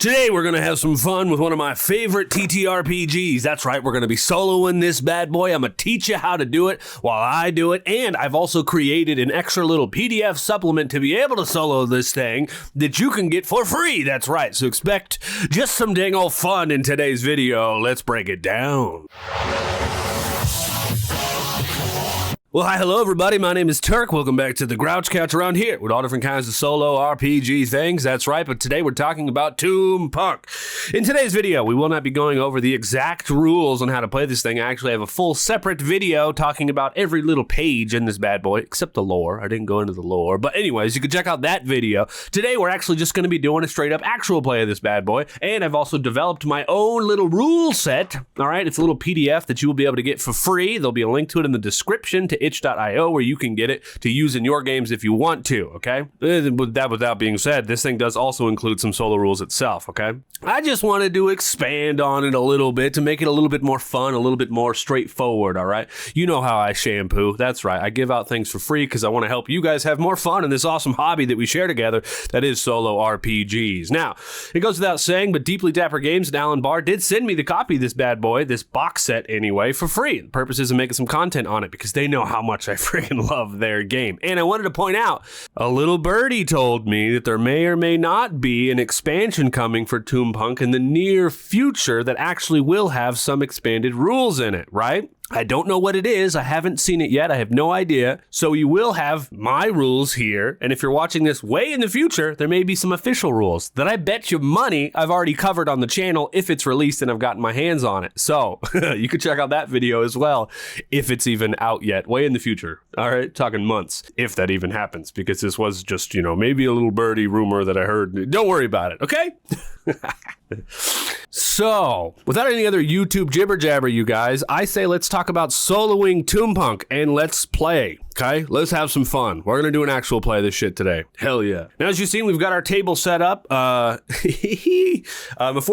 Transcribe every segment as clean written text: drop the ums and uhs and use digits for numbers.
Today we're going to have some fun with one of my favorite TTRPGs. That's right, we're going to be soloing this bad boy. I'm going to teach you how to do it while I do it, and I've also created an extra little PDF supplement to be able to solo this thing that you can get for free. That's right, so expect just some dang old fun in today's video. Let's break it down. Well, hi, hello, everybody. My name is Turk. Welcome back to the Grouch Couch around here with all different kinds of solo RPG things. That's right, but today we're talking about Toonpunk. In today's video, we will not be going over the exact rules on how to play this thing. I actually have a full separate video talking about every little page in this bad boy, except the lore. I didn't go into the lore, but anyways, you can check out that video. Today, we're actually just going to be doing a straight-up actual play of this bad boy, and I've also developed my own little rule set. All right, it's a little PDF that you will be able to get for free. There'll be a link to it in the description to itch.io where you can get it to use in your games if you want to, okay? With that being said, this thing does also include some solo rules itself, okay? I just wanted to expand on it a little bit to make it a little bit more fun, a little bit more straightforward, all right? You know how I shampoo. That's right. I give out things for free because I want to help you guys have more fun in this awesome hobby that we share together that is solo RPGs. Now, it goes without saying, but Deeply Dapper Games and Alan Bahr did send me the copy of this bad boy, this box set anyway, for free. The purpose is of making some content on it because they know how much I freaking love their game. And I wanted to point out, a little birdie told me that there may or may not be an expansion coming for Toonpunk in the near future that actually will have some expanded rules in it, right? I don't know what it is. I haven't seen it yet. I have no idea. So you will have my rules here. And if you're watching this way in the future, there may be some official rules that I bet you money I've already covered on the channel if it's released and I've gotten my hands on it. So you can check out that video as well if it's even out yet, way in the future. All right, talking months, if that even happens, because this was just, maybe a little birdie rumor that I heard. Don't worry about it, okay? So, without any other YouTube jibber jabber, you guys, I say let's talk about soloing Toonpunk and let's play. Okay, let's have some fun. We're gonna do an actual play of this shit today. Hell yeah. Now, as you've seen, we've got our table set up. Before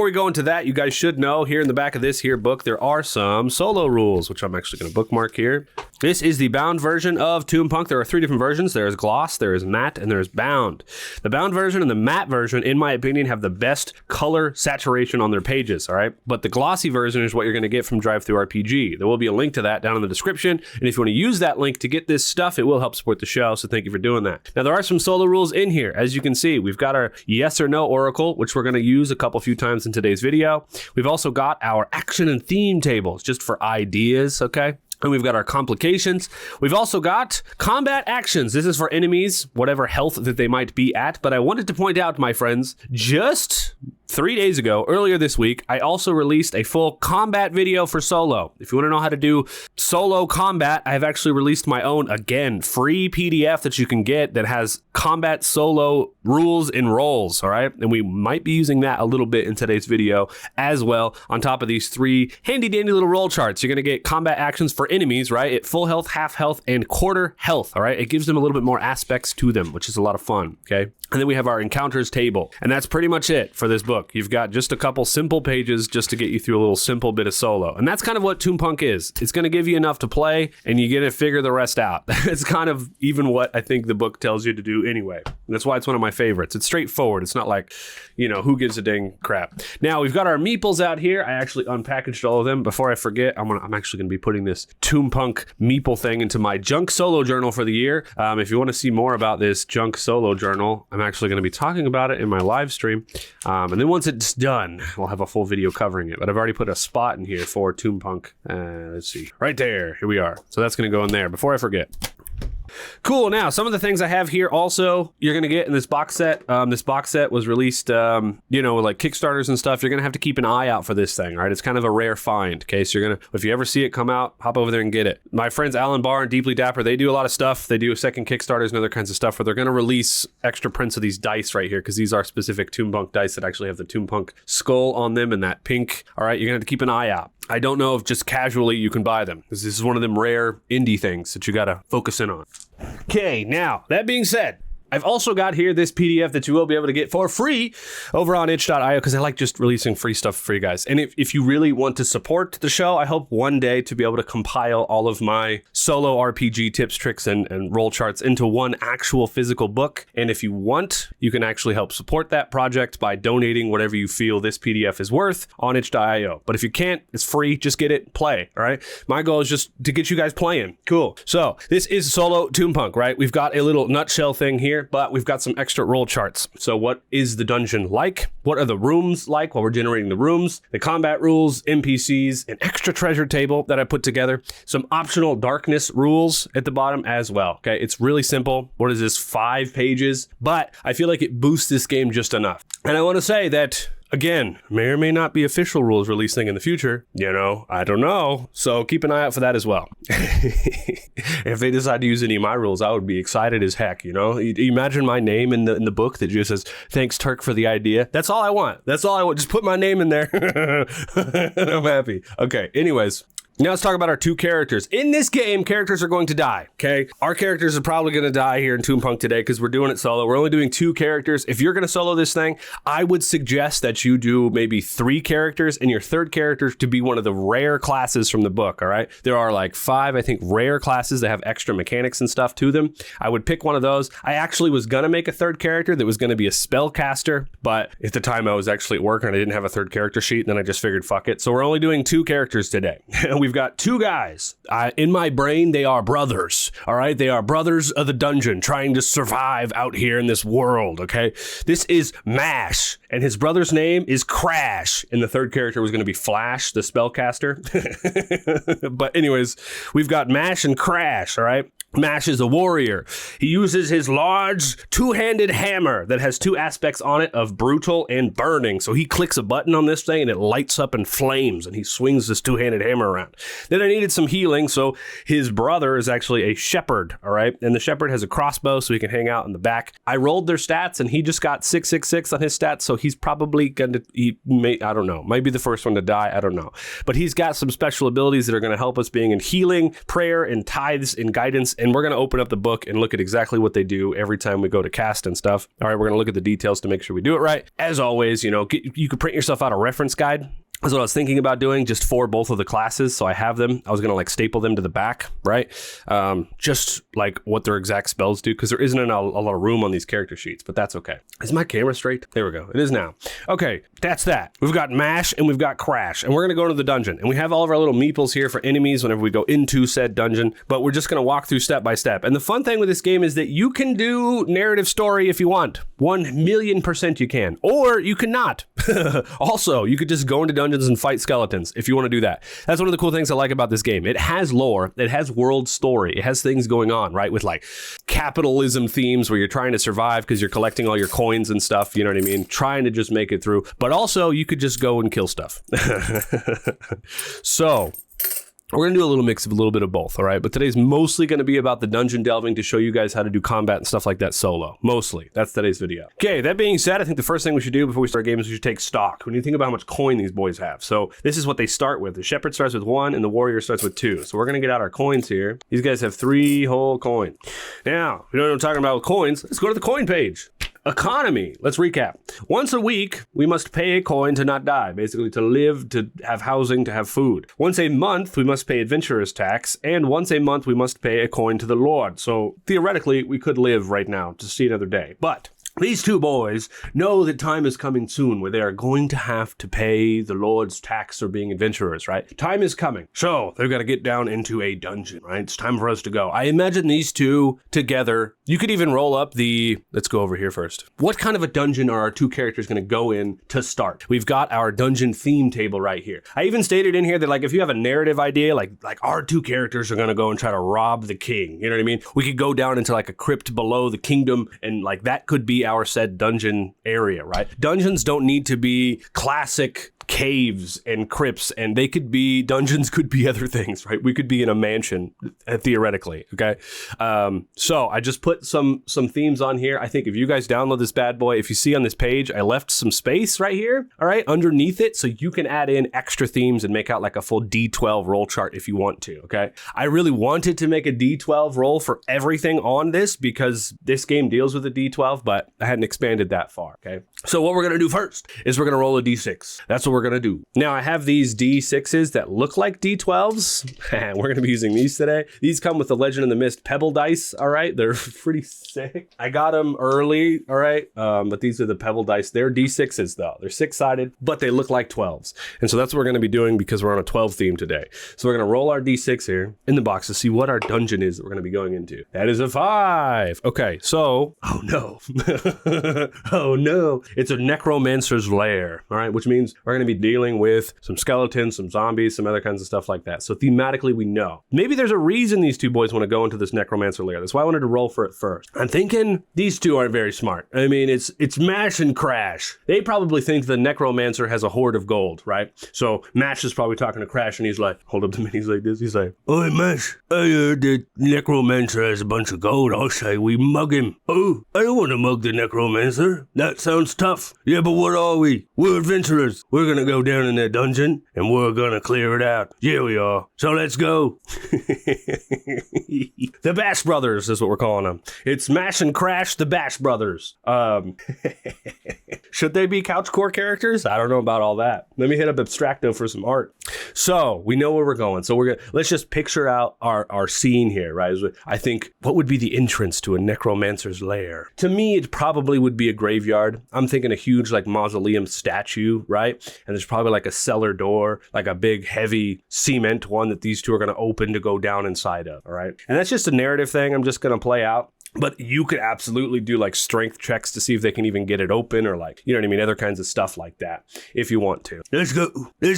we go into that, you guys should know here in the back of this here book, there are some solo rules, which I'm actually gonna bookmark here. This is the bound version of Toonpunk. There are three different versions. There is gloss, there is matte, and there is bound. The bound version and the matte version, in my opinion, have the best color saturation on their pages, all right? But the glossy version is what you're gonna get from DriveThruRPG. There will be a link to that down in the description, and if you wanna use that link to get this stuff, it will help support the show, so thank you for doing that. Now, there are some solo rules in here. As you can see, we've got our yes or no oracle, which we're going to use a few times in today's video. We've also got our action and theme tables, just for ideas, okay? And we've got our complications. We've also got combat actions. This is for enemies, whatever health that they might be at. But I wanted to point out, my friends, just 3 days ago, earlier this week, I also released a full combat video for solo. If you want to know how to do solo combat, I've actually released my own, again, free PDF that you can get that has combat solo rules and roles, all right? And we might be using that a little bit in today's video as well, on top of these three handy dandy little roll charts. You're going to get combat actions for enemies, right? At full health, half health, and quarter health, all right? It gives them a little bit more aspects to them, which is a lot of fun, okay? And then we have our encounters table, and that's pretty much it for this book. You've got just a couple simple pages just to get you through a little simple bit of solo. And that's kind of what Toonpunk is. It's going to give you enough to play, and you're going to figure the rest out. It's kind of even what I think the book tells you to do anyway. And that's why it's one of my favorites. It's straightforward. It's not like, who gives a dang crap. Now, we've got our meeples out here. I actually unpackaged all of them. Before I forget, I'm actually going to be putting this Toonpunk meeple thing into my junk solo journal for the year. If you want to see more about this junk solo journal, I'm actually going to be talking about it in my live stream. And then once it's done, we'll have a full video covering it. But I've already put a spot in here for Toonpunk. Let's see. Right there. Here we are. So that's going to go in there before I forget. Cool. Now, some of the things I have here also you're going to get in this box set. This box set was released, with like Kickstarters and stuff. You're going to have to keep an eye out for this thing, right? It's kind of a rare find, okay? So if you ever see it come out, hop over there and get it. My friends Alan Bahr and Deeply Dapper, they do a lot of stuff. They do second Kickstarters and other kinds of stuff where they're going to release extra prints of these dice right here because these are specific Toonpunk dice that actually have the Toonpunk skull on them and that pink. All right, you're going to have to keep an eye out. I don't know if just casually you can buy them. This is one of them rare indie things that you got to focus in on. Okay, now, that being said, I've also got here this PDF that you will be able to get for free over on itch.io because I like just releasing free stuff for you guys. And if you really want to support the show, I hope one day to be able to compile all of my solo RPG tips, tricks, and roll charts into one actual physical book. And if you want, you can actually help support that project by donating whatever you feel this PDF is worth on itch.io. But if you can't, it's free. Just get it, play, all right? My goal is just to get you guys playing. Cool. So this is solo Toonpunk, right? We've got a little nutshell thing here, but we've got some extra roll charts. So what is the dungeon like? What are the rooms like while we're generating the rooms? The combat rules, NPCs, an extra treasure table that I put together, some optional darkness rules at the bottom as well. Okay, it's really simple. What is this, 5 pages? But I feel like it boosts this game just enough. And I want to say that, again, may or may not be official rules releasing in the future. You know, I don't know. So keep an eye out for that as well. If they decide to use any of my rules, I would be excited as heck, you know? You imagine my name in the book that just says, thanks, Turk, for the idea. That's all I want. That's all I want. Just put my name in there. And I'm happy. Okay, anyways. Now let's talk about our 2 characters. In this game, characters are going to die, okay? Our characters are probably going to die here in Toonpunk today because we're doing it solo. We're only doing 2 characters. If you're going to solo this thing, I would suggest that you do maybe 3 characters and your 3rd character to be one of the rare classes from the book, all right? There are like 5, I think, rare classes that have extra mechanics and stuff to them. I would pick one of those. I actually was going to make a 3rd character that was going to be a spellcaster, but at the time I was actually at work and I didn't have a 3rd character sheet, and then I just figured, fuck it. So we're only doing 2 characters today. We've got 2 guys. In my brain, they are brothers. All right. They are brothers of the dungeon trying to survive out here in this world. Okay. This is Mash, and his brother's name is Crash. And the 3rd character was going to be Flash, the spellcaster. But anyways, we've got Mash and Crash. All right. Mash is a warrior. He uses his large 2-handed hammer that has 2 aspects on it of brutal and burning. So he clicks a button on this thing and it lights up in flames, and he swings this 2-handed hammer around. Then I needed some healing, so his brother is actually a shepherd, all right? And the shepherd has a crossbow so he can hang out in the back. I rolled their stats and he just got 666 on his stats, so he's probably going to, I don't know, might be the first one to die, I don't know. But he's got some special abilities that are going to help us being in healing, prayer, and tithes, and guidance. And we're going to open up the book and look at exactly what they do every time we go to cast and stuff. All right, we're going to look at the details to make sure we do it right. As always, you know, you could print yourself out a reference guide. That's what I was thinking about doing, just for both of the classes. So I have them. I was going to like staple them to the back, right? Just like what their exact spells do, because there isn't a lot of room on these character sheets, but that's okay. Is my camera straight? There we go. It is now. Okay, that's that. We've got Mash and we've got Crash, and we're going to go to the dungeon. And we have all of our little meeples here for enemies whenever we go into said dungeon, but we're just going to walk through step by step. And the fun thing with this game is that you can do narrative story if you want. 1,000,000% you can, or you cannot. Also, you could just go into dungeons and fight skeletons if you want to do that. That's one of the cool things I like about this game. It has lore, it has world story, it has things going on, right? With like capitalism themes where you're trying to survive because you're collecting all your coins and stuff, you know what I mean? Trying to just make it through. But also, you could just go and kill stuff. So we're going to do a little mix of a little bit of both, all right? But today's mostly going to be about the dungeon delving to show you guys how to do combat and stuff like that solo. Mostly. That's today's video. Okay, that being said, I think the first thing we should do before we start games is we should take stock. We need to think about how much coin these boys have. So this is what they start with. The shepherd starts with 1 and the warrior starts with 2. So we're going to get out our coins here. These guys have 3 whole coins. Now, if you know what I'm talking about with coins, let's go to the coin page. Economy. Let's recap. Once a week, we must pay a coin to not die. Basically, to live, to have housing, to have food. Once a month, we must pay adventurer's tax. And once a month, we must pay a coin to the Lord. So theoretically, we could live right now to see another day. But these 2 boys know that time is coming soon where they are going to have to pay the Lord's tax for being adventurers, right? Time is coming. So they've got to get down into a dungeon, right? It's time for us to go. I imagine these 2 together. You could even roll up let's go over here first. What kind of a dungeon are our 2 characters going to go in to start? We've got our dungeon theme table right here. I even stated in here that like if you have a narrative idea, like our 2 characters are going to go and try to rob the king. You know what I mean? We could go down into like a crypt below the kingdom, and like that could be our said dungeon area, right? Dungeons don't need to be classic caves and crypts, and dungeons could be other things, right? We could be in a mansion, theoretically, okay? So I just put some themes on here. I think if you guys download this bad boy, if you see on this page, I left some space right here, all right, underneath it, so you can add in extra themes and make out like a full D12 roll chart if you want to, okay? I really wanted to make a D12 roll for everything on this because this game deals with a D12, but I hadn't expanded that far, okay? So what we're gonna do first is we're gonna roll a D6. That's what we're gonna do. Now I have these D6s that look like D12s. We're gonna be using these today. These come with the Legend of the Mist Pebble dice, all right? They're pretty sick. I got them early, all right? But these are the Pebble dice. They're D6s though. They're 6-sided, but they look like 12s. And so that's what we're gonna be doing because we're on a 12 theme today. So we're gonna roll our D6 here in the box to see what our dungeon is that we're gonna be going into. That is a 5. Okay, so, oh no. Oh no. It's a necromancer's lair, all right? Which means we're gonna be dealing with some skeletons, some zombies, some other kinds of stuff like that. So thematically, we know. Maybe there's a reason these two boys want to go into this necromancer lair. That's why I wanted to roll for it first. I'm thinking these two aren't very smart. I mean, it's Mash and Crash. They probably think the necromancer has a hoard of gold, right? So Mash is probably talking to Crash, and he's like, hold up the minis like this. He's like, "Oi, Mash, I heard that necromancer has a bunch of gold. I'll say we mug him." "Oh, I don't want to mug the necromancer. That sounds tough." "Yeah, but what are we? We're adventurers. We're gonna go down in that dungeon, and we're gonna clear it out." "Yeah, we are. So let's go." The Bash Brothers is what we're calling them. It's Mash and Crash, the Bash Brothers. Should they be couch core characters? I don't know about all that. Let me hit up Abstracto for some art. So we know where we're going. So let's just picture out our scene here, right? I think, what would be the entrance to a necromancer's lair? To me, it probably would be a graveyard. I'm thinking a huge like mausoleum statue, right? And there's probably like a cellar door, like a big heavy cement one that these two are going to open to go down inside of, all right? And that's just a narrative thing I'm just going to play out. But you could absolutely do like strength checks to see if they can even get it open, or like, you know what I mean? Other kinds of stuff like that if you want to. Let's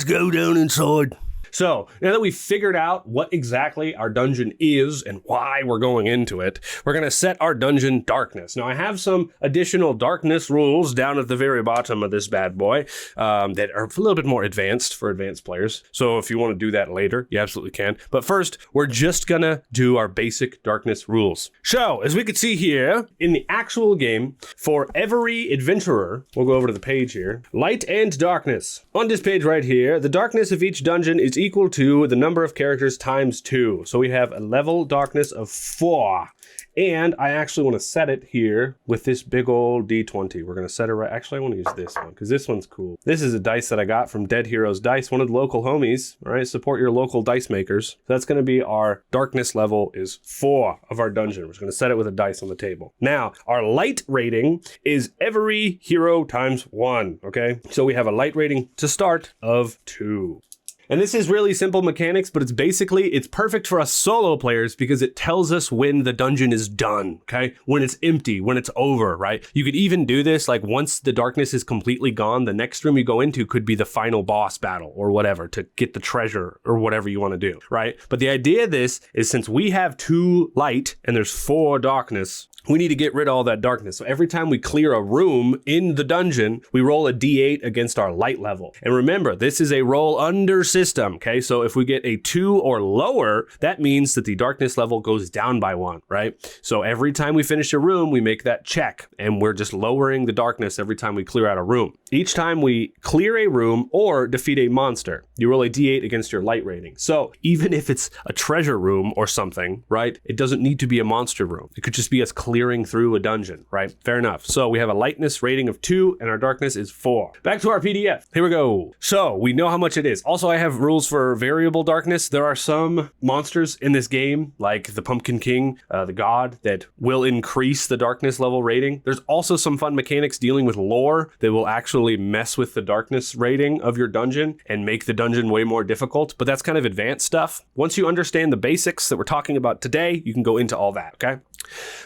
go down inside. So now that we've figured out what exactly our dungeon is and why we're going into it, we're going to set our dungeon darkness. Now I have some additional darkness rules down at the very bottom of this bad boy that are a little bit more advanced for advanced players. So if you want to do that later, you absolutely can. But first, we're just going to do our basic darkness rules. So as we can see here in the actual game, for every adventurer, we'll go over to the page here, light and darkness. On this page right here, the darkness of each dungeon is equal to the number of characters times 2. So we have a level darkness of 4. And I actually want to set it here with this big old D20. We're going to set it right. Actually, I want to use this one because this one's cool. This is a dice that I got from Dead Heroes Dice, one of the local homies. All right, support your local dice makers. So that's going to be our darkness level is 4 of our dungeon. We're just going to set it with a dice on the table. Now, our light rating is every hero times 1. Okay, so we have a light rating to start of 2. And this is really simple mechanics, but it's perfect for us solo players because it tells us when the dungeon is done, okay? When it's empty, when it's over, right? You could even do this, like once the darkness is completely gone, the next room you go into could be the final boss battle or whatever to get the treasure or whatever you want to do, right? But the idea of this is since we have 2 light and there's 4 darkness, we need to get rid of all that darkness. So every time we clear a room in the dungeon, we roll a D8 against our light level. And remember, this is a roll under system, okay? So if we get a 2 or lower, that means that the darkness level goes down by 1, right? So every time we finish a room, we make that check, and we're just lowering the darkness every time we clear out a room. Each time we clear a room or defeat a monster, you roll a D8 against your light rating. So even if it's a treasure room or something, right? It doesn't need to be a monster room. It could just be us clearing through a dungeon, right? Fair enough. So we have a lightness rating of 2 and our darkness is 4. Back to our PDF. Here we go. So we know how much it is. Also, I have rules for variable darkness. There are some monsters in this game, like the Pumpkin King, the god, that will increase the darkness level rating. There's also some fun mechanics dealing with lore that will actually mess with the darkness rating of your dungeon and make the dungeon way more difficult, but that's kind of advanced stuff. Once you understand the basics that we're talking about today, you can go into all that, okay?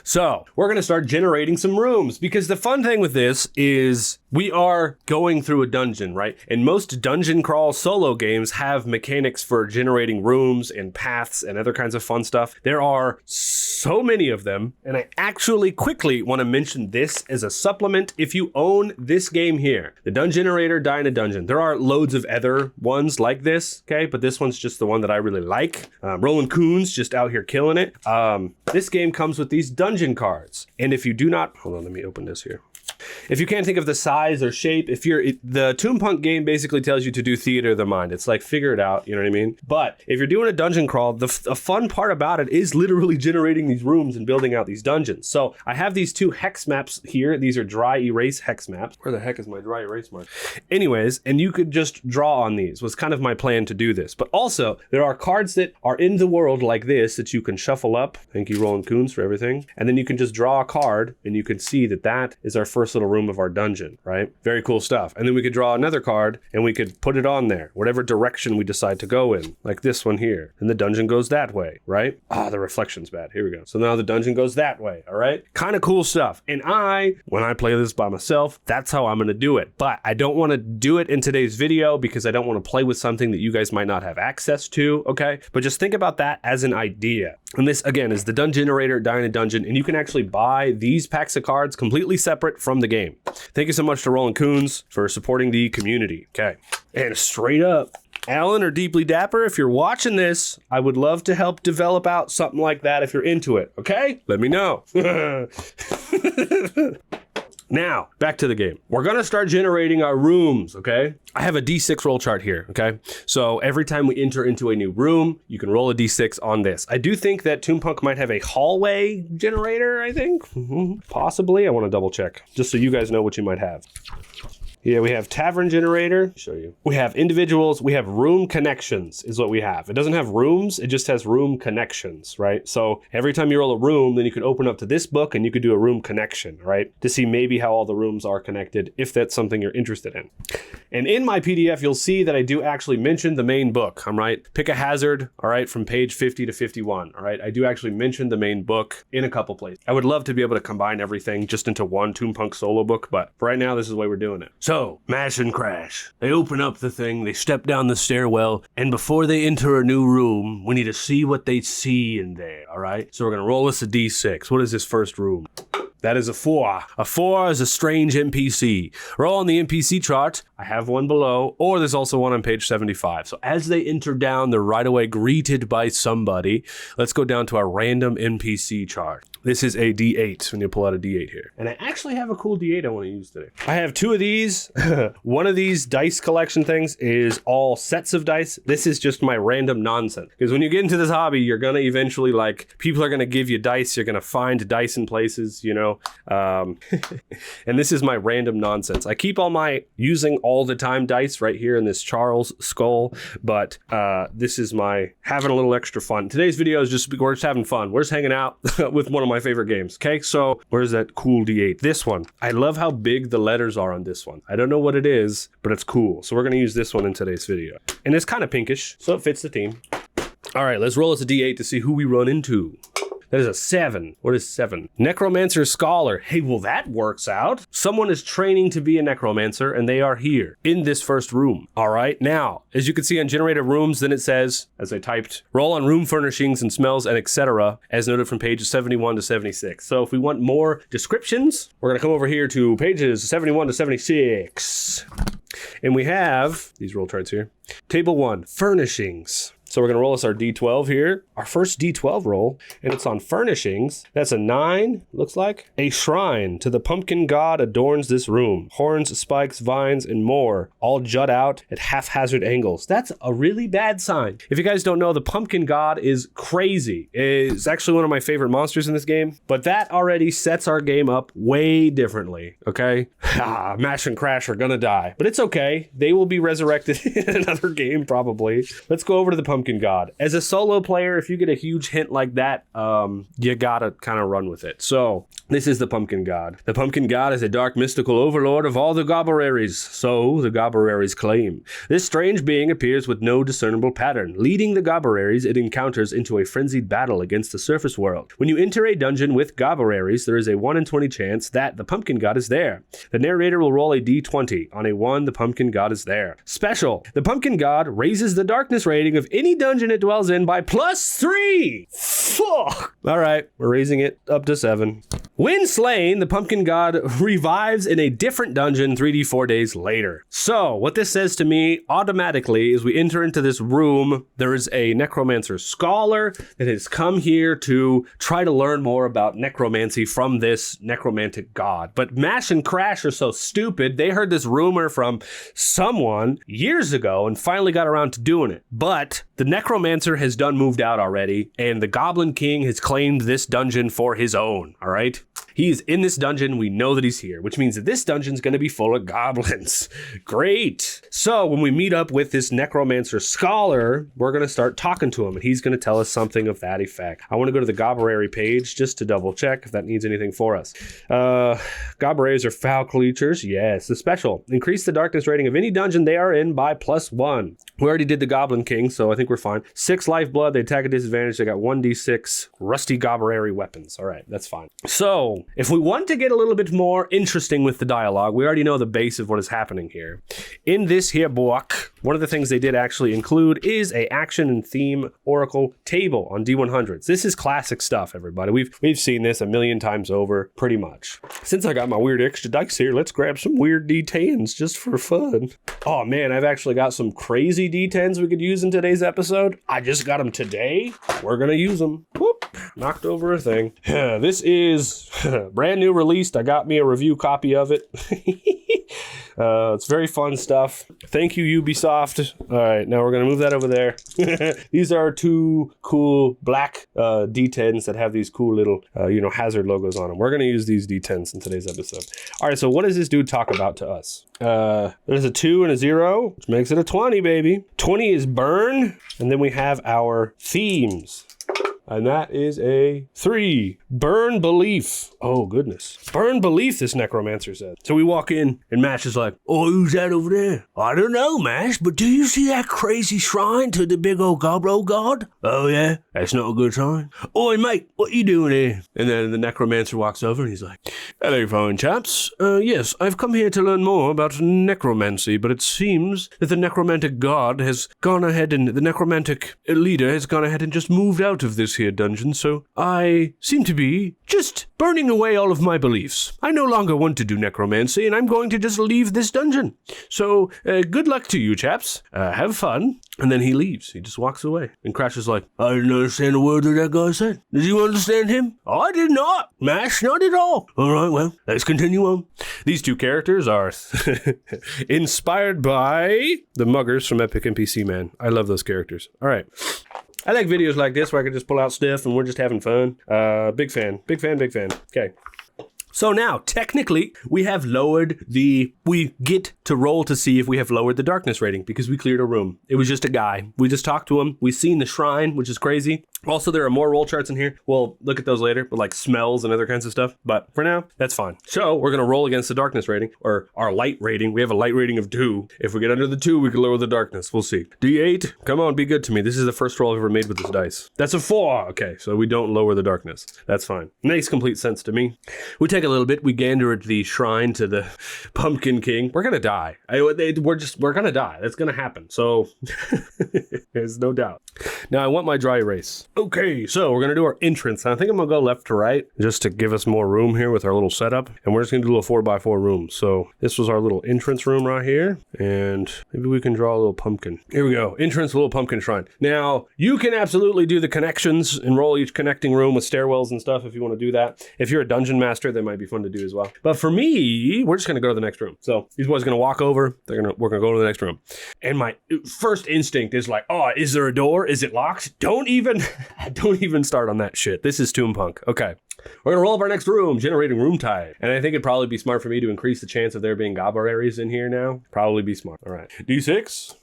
So we're going to start generating some rooms, because the fun thing with this is we are going through a dungeon, right? And most dungeon crawl solo games have mechanics for generating rooms and paths and other kinds of fun stuff. There are so many of them, and I actually quickly want to mention this as a supplement if you own this game here, the Dungeonator Die in a Dungeon. There are loads of other ones like this, okay? But this one's just the one that I really like. Roland Coons just out here killing it. This game comes with these dungeon cards. And if you do not, hold on, let me open this here. If you can't think of the size or shape, the Toonpunk game basically tells you to do theater of the mind. It's like, figure it out, you know what I mean? But if you're doing a dungeon crawl, the fun part about it is literally generating these rooms and building out these dungeons. So I have these 2 hex maps here. These are dry erase hex maps. Where the heck is my dry erase mark? Anyways, and you could just draw on these, was kind of my plan to do this. But also, there are cards that are in the world like this that you can shuffle up. Thank you, Roland Coons, for everything. And then you can just draw a card, and you can see that that is our first little room of our dungeon, right? Very cool stuff. And then we could draw another card and we could put it on there, whatever direction we decide to go in, like this one here. And the dungeon goes that way, right? The reflection's bad. Here we go. So now the dungeon goes that way, all right? Kind of cool stuff. And when I play this by myself, that's how I'm going to do it. But I don't want to do it in today's video because I don't want to play with something that you guys might not have access to, okay? But just think about that as an idea. And this, again, is the Dungeonator Die in a Dungeon, and you can actually buy these packs of cards completely separate from the game. Thank you so much to Roland Coons for supporting the community. Okay. And straight up, Alan or Deeply Dapper, if you're watching this, I would love to help develop out something like that if you're into it, okay? Let me know. Now, back to the game. We're going to start generating our rooms, okay? I have a D6 roll chart here, okay? So every time we enter into a new room, you can roll a D6 on this. I do think that Toonpunk might have a hallway generator, I think. Possibly. I want to double check, just so you guys know what you might have. Yeah, we have tavern generator. Show you. We have individuals. We have room connections is what we have. It doesn't have rooms. It just has room connections, right? So every time you roll a room, then you could open up to this book and you could do a room connection, right? To see maybe how all the rooms are connected, if that's something you're interested in. And in my PDF, you'll see that I do actually mention the main book. I'm right. Pick a hazard, all right, from page 50 to 51, all right? I do actually mention the main book in a couple places. I would love to be able to combine everything just into one Toonpunk solo book, but for right now, this is the way we're doing it. So, mash and crash. They open up the thing, they step down the stairwell, and before they enter a new room, we need to see what they see in there, all right? So we're going to roll us a D6. What is this first room? That is a 4. A 4 is a strange NPC. Roll on the NPC chart. I have one below, or there's also one on page 75. So as they enter down, they're right away greeted by somebody. Let's go down to our random NPC chart. This is a D8, when you pull out a D8 here. And I actually have a cool D8 I want to use today. I have 2 of these. One of these dice collection things is all sets of dice. This is just my random nonsense. Because when you get into this hobby, you're going to eventually, people are going to give you dice. You're going to find dice in places, you know. And this is my random nonsense. I keep all my using all the time dice right here in this Charles skull. But this is my having a little extra fun. Today's video is we're just having fun. We're just hanging out with one of my favorite games. Okay, so where's that cool D8? This one. I love how big the letters are on this one. I don't know what it is, but it's cool. So we're going to use this one in today's video. And it's kind of pinkish, so it fits the theme. All right, let's roll us a D8 to see who we run into. That is a 7. What is 7? Necromancer Scholar. Hey, well, that works out. Someone is training to be a necromancer, and they are here in this first room. All right, now, as you can see on generated rooms, then it says, as I typed, roll on room furnishings and smells and etc., as noted from pages 71 to 76. So if we want more descriptions, we're going to come over here to pages 71 to 76. And we have these roll charts here. Table 1, furnishings. So we're going to roll us our D12 here, our first D12 roll, and it's on furnishings. That's a 9, looks like. A shrine to the pumpkin god adorns this room. Horns, spikes, vines, and more, all jut out at haphazard angles. That's a really bad sign. If you guys don't know, the pumpkin god is crazy. It's actually one of my favorite monsters in this game, but that already sets our game up way differently, okay? Mash and Crash are gonna die, but it's okay. They will be resurrected in another game, probably. Let's go over to the pumpkin pumpkin god. As a solo player, if you get a huge hint like that, you gotta kind of run with it. So this is the pumpkin god. The pumpkin god is a dark mystical overlord of all the Gobberaries, so the Gobberaries claim. This strange being appears with no discernible pattern. Leading the Gobberaries, it encounters into a frenzied battle against the surface world. When you enter a dungeon with Gobberaries, there is a 1 in 20 chance that the pumpkin god is there. The narrator will roll a d20. On a 1, the pumpkin god is there. Special. The pumpkin god raises the darkness rating of any dungeon it dwells in by +3. Fuck. All right, we're raising it up to 7. When slain, the pumpkin god revives in a different dungeon 3d4 days later. So what this says to me automatically is we enter into this room. There is a necromancer scholar that has come here to try to learn more about necromancy from this necromantic god. But Mash and Crash are so stupid. They heard this rumor from someone years ago and finally got around to doing it. But the necromancer has done moved out already, and the Goblin King has claimed this dungeon for his own, all right? He's in this dungeon. We know that he's here, which means that this dungeon's going to be full of goblins. Great. So when we meet up with this necromancer scholar, we're going to start talking to him, and he's going to tell us something of that effect. I want to go to the Gobberary page just to double check if that needs anything for us. Gobberaries are foul creatures. Yes. The special. Increase the darkness rating of any dungeon they are in by +1. We already did the Goblin King, so I think we're fine. 6 lifeblood. They attack at disadvantage. They got 1d6 rusty Gobberary weapons. All right, that's fine. So if we want to get a little bit more interesting with the dialogue, we already know the base of what is happening here. In this here book, one of the things they did actually include is a action and theme oracle table on D100s. This is classic stuff, everybody. We've seen this a million times over, pretty much. Since I got my weird extra dice here, let's grab some weird D10s just for fun. Oh man, I've actually got some crazy D10s we could use in today's episode. I just got them today. We're gonna use them. Whoop, knocked over a thing. This is brand new released. I got me a review copy of it. It's very fun stuff. Thank you, Ubisoft. All right, now we're going to move that over there. These are 2 cool black D10s that have these cool little, hazard logos on them. We're going to use these D10s in today's episode. All right, so what does this dude talk about to us? There's a 2 and a 0, which makes it a 20, baby. 20 is burn, and then we have our themes. And that is a 3. Burn belief. Oh, goodness. Burn belief, this necromancer said. So we walk in, and Mash is like, oh, who's that over there? I don't know, Mash, but do you see that crazy shrine to the big old Gobbo god? Oh, yeah? That's not a good sign. Oi, mate, what you doing here? And then the necromancer walks over, and he's like, hello, fine chaps. Yes, I've come here to learn more about necromancy, but it seems that the necromantic god has gone ahead and the necromantic leader has gone ahead and just moved out of this here dungeon, so I seem to be just burning away all of my beliefs. I no longer want to do necromancy, and I'm going to just leave this dungeon. So, good luck to you, chaps. Have fun. And then he leaves. He just walks away. And Crash is like, I didn't understand a word that guy said. Did you understand him? I did not. Mash, not at all. All right, well, let's continue on. These 2 characters are inspired by the muggers from Epic NPC Man. I love those characters. All right. I like videos like this where I can just pull out stuff and we're just having fun. Big fan. Okay. So now, technically, we get to roll to see if we have lowered the darkness rating because we cleared a room. It was just a guy. We just talked to him. We've seen the shrine, which is crazy. Also, there are more roll charts in here. We'll look at those later with like smells and other kinds of stuff. But for now, that's fine. So we're going to roll against the darkness rating or our light rating. We have a light rating of 2. If we get under the 2, we can lower the darkness. We'll see. D8. Come on, be good to me. This is the first roll I've ever made with this dice. That's a 4. Okay, so we don't lower the darkness. That's fine. Makes complete sense to me. We take a little bit. We gander at the shrine to the Pumpkin King. We're going to die. We're going to die. That's going to happen. So there's no doubt. Now I want my dry erase. Okay, so we're going to do our entrance. I think I'm going to go left to right just to give us more room here with our little setup. And we're just going to do a 4x4 room. So this was our little entrance room right here. And maybe we can draw a little pumpkin. Here we go. Entrance, little pumpkin shrine. Now, you can absolutely do the connections and roll each connecting room with stairwells and stuff if you want to do that. If you're a dungeon master, that might be fun to do as well. But for me, we're just going to go to the next room. So these boys are going to walk over. We're going to go to the next room. And my first instinct is like, oh, is there a door? Is it locked? Don't even start on that shit. This is Toonpunk. Okay. We're going to roll up our next room, generating room type. And I think it'd probably be smart for me to increase the chance of there being Gobberaries in here now. Probably be smart. All right. D6.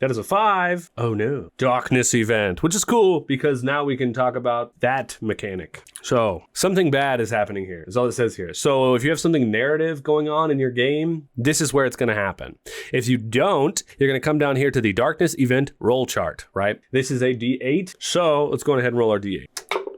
That is a 5. Oh no. Darkness event, which is cool because now we can talk about that mechanic. So something bad is happening here, is all it says here. So if you have something narrative going on in your game, this is where it's going to happen. If you don't, you're going to come down here to the darkness event roll chart, right? This is a D8. So let's go ahead and roll our D8.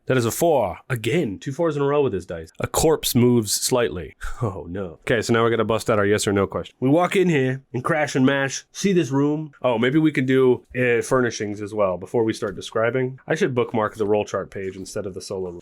That is a 4. Again, 2 4s in a row with this dice. A corpse moves slightly. Oh no. Okay, so now we're gonna bust out our yes or no question. We walk in here and crash and mash. See this room? Oh, maybe we can do furnishings as well before we start describing. I should bookmark the roll chart page instead of the solo roll.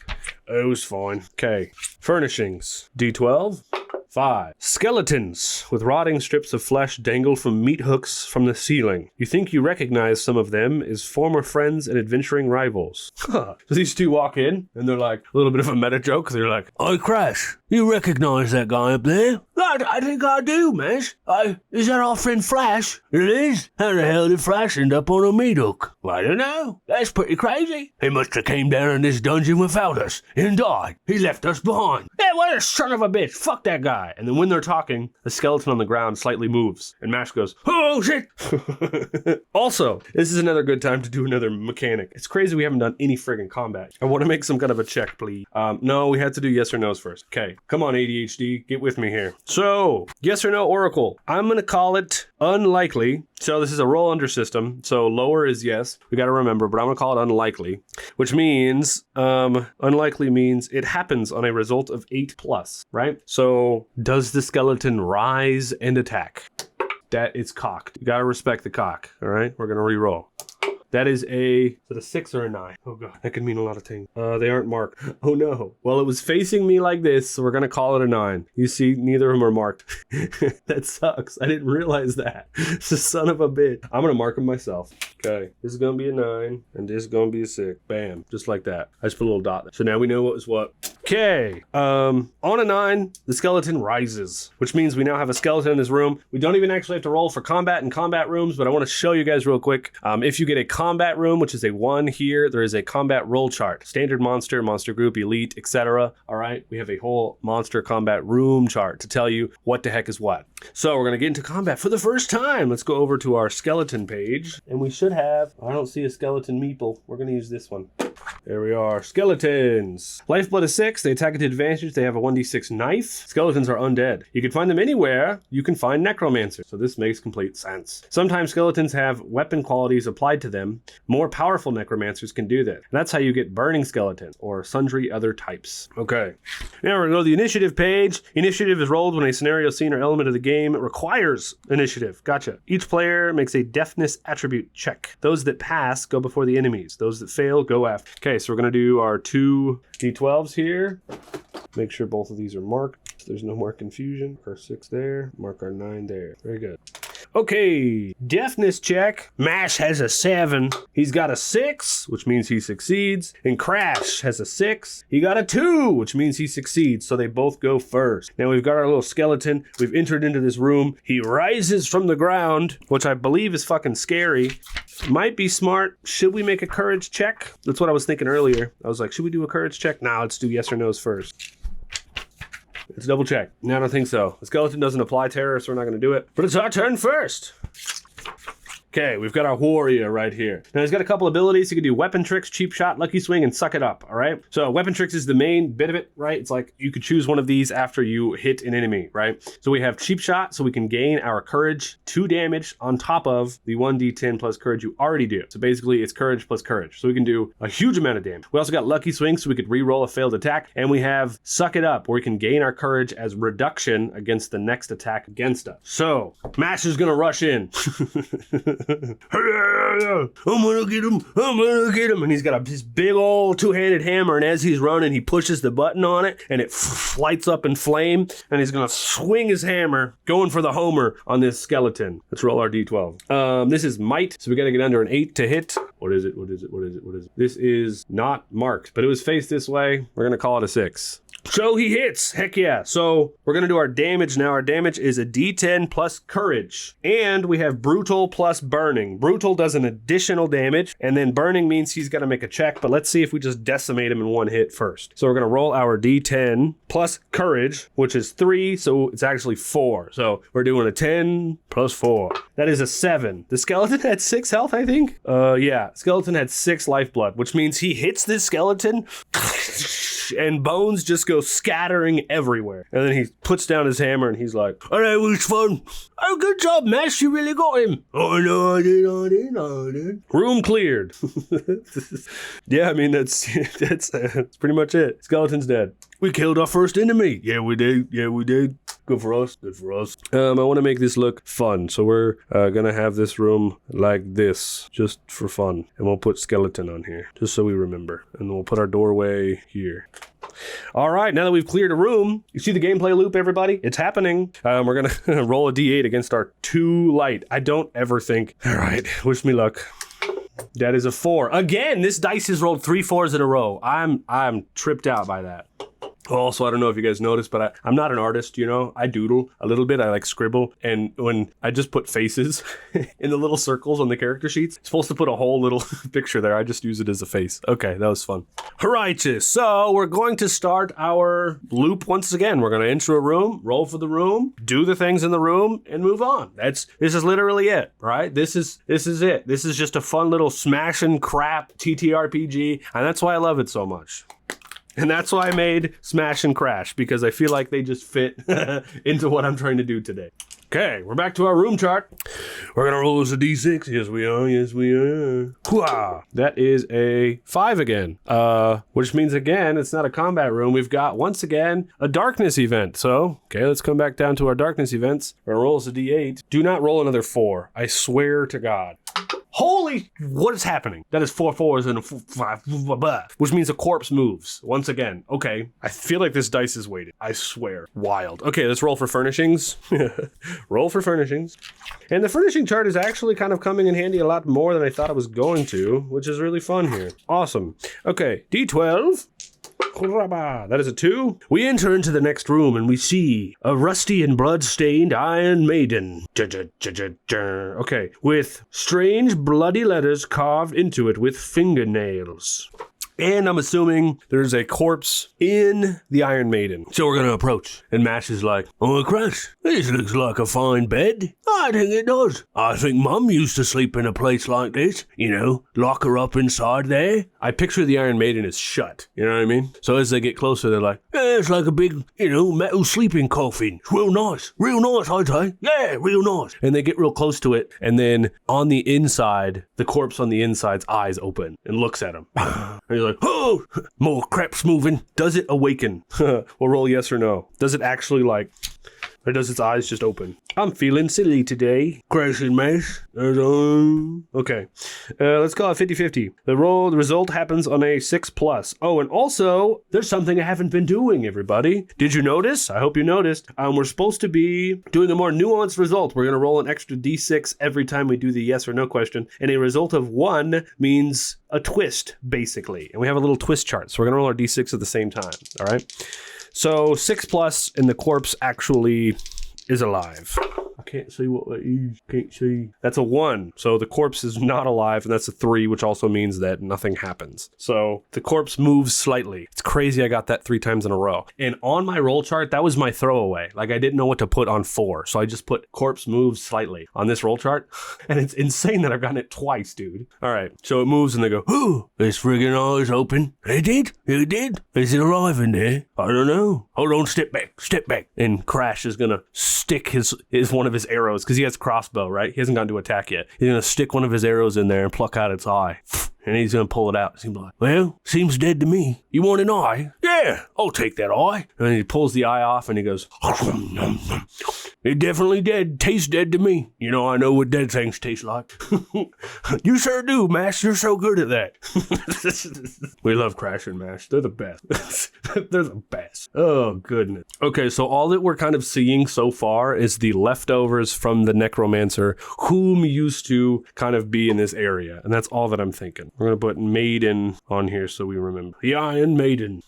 Oh, it's fine. Okay, furnishings. D12. 5. Skeletons with rotting strips of flesh dangle from meat hooks from the ceiling. You think you recognize some of them as former friends and adventuring rivals. So these two walk in, and they're like, a little bit of a meta joke. They're like, "Oi, Crash, you recognize that guy up there?" I think I do, miss. Is that our friend Flash? It is? How the hell did Flash end up on a meat hook? Well, I don't know. That's pretty crazy. He must have came down in this dungeon without us and died. He left us behind. Yeah, what a son of a bitch. Fuck that guy. And then when they're talking, the skeleton on the ground slightly moves. And Mash goes, "Oh, shit." Also, this is another good time to do another mechanic. It's crazy we haven't done any friggin' combat. I want to make some kind of a check, please. No, we had to do yes or no's first. Okay, come on, ADHD. Get with me here. So, yes or no oracle. I'm going to call it unlikely. So this is a roll under system. So lower is yes. We got to remember, but I'm going to call it unlikely, which means unlikely means it happens on a result of 8+, right? So does the skeleton rise and attack? That is cocked. You got to respect the cock. All right. We're going to re-roll. That is is it a 6 or a 9? Oh god, that could mean a lot of things. They aren't marked. Oh no. Well, it was facing me like this, so we're gonna call it a 9. You see, neither of them are marked. That sucks. I didn't realize that. It's a son of a bitch. I'm gonna mark them myself. Okay, this is gonna be a 9, and this is gonna be a 6. Bam, just like that. I just put a little dot there. So now we know what was what. Okay, on a 9, the skeleton rises, which means we now have a skeleton in this room. We don't even actually have to roll for combat in combat rooms, but I want to show you guys real quick. If you get a combat room, which is a 1 here, there is a combat roll chart. Standard monster, monster group, elite, etc. All right, we have a whole monster combat room chart to tell you what the heck is what. So we're going to get into combat for the first time. Let's go over to our skeleton page, and we should have, I don't see a skeleton meeple. We're going to use this one. There we are. Skeletons. Lifeblood is 6. They attack at advantage. They have a 1d6 knife. Skeletons are undead. You can find them anywhere. You can find necromancers. So this makes complete sense. Sometimes skeletons have weapon qualities applied to them. More powerful necromancers can do that. And that's how you get burning skeletons or sundry other types. Okay. Now we're going to go to the initiative page. Initiative is rolled when a scenario, scene, or element of the game requires initiative. Gotcha. Each player makes a deafness attribute check. Those that pass go before the enemies. Those that fail go after. Okay, so we're going to do our 2 d12s here. Make sure both of these are marked. So there's no more confusion. Mark our 6 there. Mark our 9 there. Very good. Okay, deafness check. Mash has a 7. He's got a 6, which means he succeeds. And Crash has a 6. He got a 2, which means he succeeds. So they both go first. Now we've got our little skeleton. We've entered into this room. He rises from the ground, which I believe is fucking scary. Might be smart. Should we make a courage check? That's what I was thinking earlier. I was like, should we do a courage check? Nah, let's do yes or no's first. Let's double check. No, I don't think so. The skeleton doesn't apply terror, so we're not going to do it. But it's our turn first. Okay, we've got our warrior right here. Now he's got a couple abilities. He can do weapon tricks, cheap shot, lucky swing, and suck it up, all right? So weapon tricks is the main bit of it, right? It's like you could choose one of these after you hit an enemy, right? So we have cheap shot, so we can gain our courage 2 damage on top of the 1d10 plus courage you already do. So basically it's courage plus courage. So we can do a huge amount of damage. We also got lucky swing, so we could re-roll a failed attack. And we have suck it up, where we can gain our courage as reduction against the next attack against us. So Mash is gonna rush in. I'm gonna get him, I'm gonna get him. And he's got his big old 2-handed hammer, and as he's running, he pushes the button on it, and it lights up in flame, and he's gonna swing his hammer, going for the homer on this skeleton. Let's roll our d12. This is might, so we gotta get under an 8 to hit. What is it? What is it? What is it? What is it? This is not marked, but it was faced this way. We're gonna call it a 6. So he hits. Heck yeah. So we're going to do our damage now. Our damage is a D10 plus courage. And we have brutal plus burning. Brutal does an additional damage. And then burning means he's got to make a check. But let's see if we just decimate him in one hit first. So we're going to roll our D10 plus courage, which is 3. So it's actually 4. So we're doing a 10 plus 4. That is a 7. The skeleton had 6 health, I think. Yeah. Skeleton had 6 lifeblood, which means he hits this skeleton and bones just go scattering everywhere. And then he puts down his hammer and he's like, "Oh, that was fun. Oh, good job, Mash. You really got him." "Oh, no, I did. Room cleared." Yeah, I mean, that's pretty much it. Skeleton's dead. "We killed our first enemy." "Yeah, we did. Good for us. I want to make this look fun. So we're going to have this room like this, just for fun. And we'll put skeleton on here, just so we remember. And we'll put our doorway here. All right, now that we've cleared a room, you see the gameplay loop, everybody? It's happening. We're going to roll a d8 against our 2 light. I don't ever think, all right, wish me luck. That is a 4. Again, this dice has rolled 3 4s in a row. I'm tripped out by that. Also, I don't know if you guys noticed, but I'm not an artist, you know? I doodle a little bit. I like scribble. And when I just put faces in the little circles on the character sheets, it's supposed to put a whole little picture there. I just use it as a face. Okay, that was fun. Righteous. So we're going to start our loop once again. We're going to enter a room, roll for the room, do the things in the room, and move on. This is literally it, right? This is it. This is just a fun little smash and crap TTRPG, and that's why I love it so much. And that's why I made Smash and Crash, because I feel like they just fit into what I'm trying to do today. Okay, we're back to our room chart. We're going to roll as a d6. Yes, we are. Hoo-ah. That is a 5 again, which means, again, it's not a combat room. We've got, once again, a darkness event. So, okay, let's come back down to our darkness events. We're going to roll as a d8. Do not roll another 4. I swear to God. Holy, what is happening? That is 4 4s and a 5, which means a corpse moves. Once again, okay, I feel like this dice is weighted. I swear. Wild. Okay, let's roll for furnishings. Roll for furnishings. And the furnishing chart is actually kind of coming in handy a lot more than I thought it was going to, which is really fun here. Awesome. Okay, D12. That is a 2. We enter into the next room and we see a rusty and blood-stained Iron Maiden. Okay, with strange bloody letters carved into it with fingernails. And I'm assuming there's a corpse in the Iron Maiden. So we're going to approach. And Mash is like, "Oh, Crash, this looks like a fine bed." "I think it does. I think Mum used to sleep in a place like this. You know, lock her up inside there." I picture the Iron Maiden is shut. You know what I mean? So as they get closer, they're like, "Yeah, it's like a big, metal sleeping coffin. It's real nice. Real nice, I'd say. Yeah, real nice." And they get real close to it. And then on the inside, the corpse on the inside's eyes open and looks at him. And he's like, "Oh, more crap's moving." Does it awaken? We'll roll yes or no. Does it actually or does its eyes just open? I'm feeling silly today. Crashing Mash. Okay. Let's call it 50-50. The result happens on a 6+. Oh, and also, there's something I haven't been doing, everybody. Did you notice? I hope you noticed. We're supposed to be doing a more nuanced result. We're going to roll an extra d6 every time we do the yes or no question. And a result of 1 means a twist, basically. And we have a little twist chart. So we're going to roll our d6 at the same time. All right? So 6+, and the corpse actually is alive. I can't see what that is. Can't see. That's a 1. So the corpse is not alive, and that's a 3, which also means that nothing happens. So the corpse moves slightly. It's crazy I got that 3 times in a row. And on my roll chart, that was my throwaway. Like, I didn't know what to put on 4. So I just put corpse moves slightly on this roll chart. And it's insane that I've gotten it twice, dude. All right. So it moves and they go, "Oh, this friggin' eyes open." It did? It did? Is it alive in there? I don't know. Hold on, step back. And Crash is gonna stick one of his arrows, because he has crossbow, right? He hasn't gone to attack yet. He's gonna stick one of his arrows in there and pluck out its eye. And he's gonna pull it out. Seems like, "Well, seems dead to me. You want an eye? Yeah, I'll take that eye." And then he pulls the eye off and he goes, "It definitely dead. Tastes dead to me. You know, I know what dead things taste like." You sure do, Mash. You're so good at that. We love Crash and Mash. They're the best. They're the best. Oh, goodness. Okay, so all that we're kind of seeing so far is the leftovers from the necromancer, whom used to kind of be in this area. And that's all that I'm thinking. We're going to put Maiden on here so we remember. The Iron Maiden.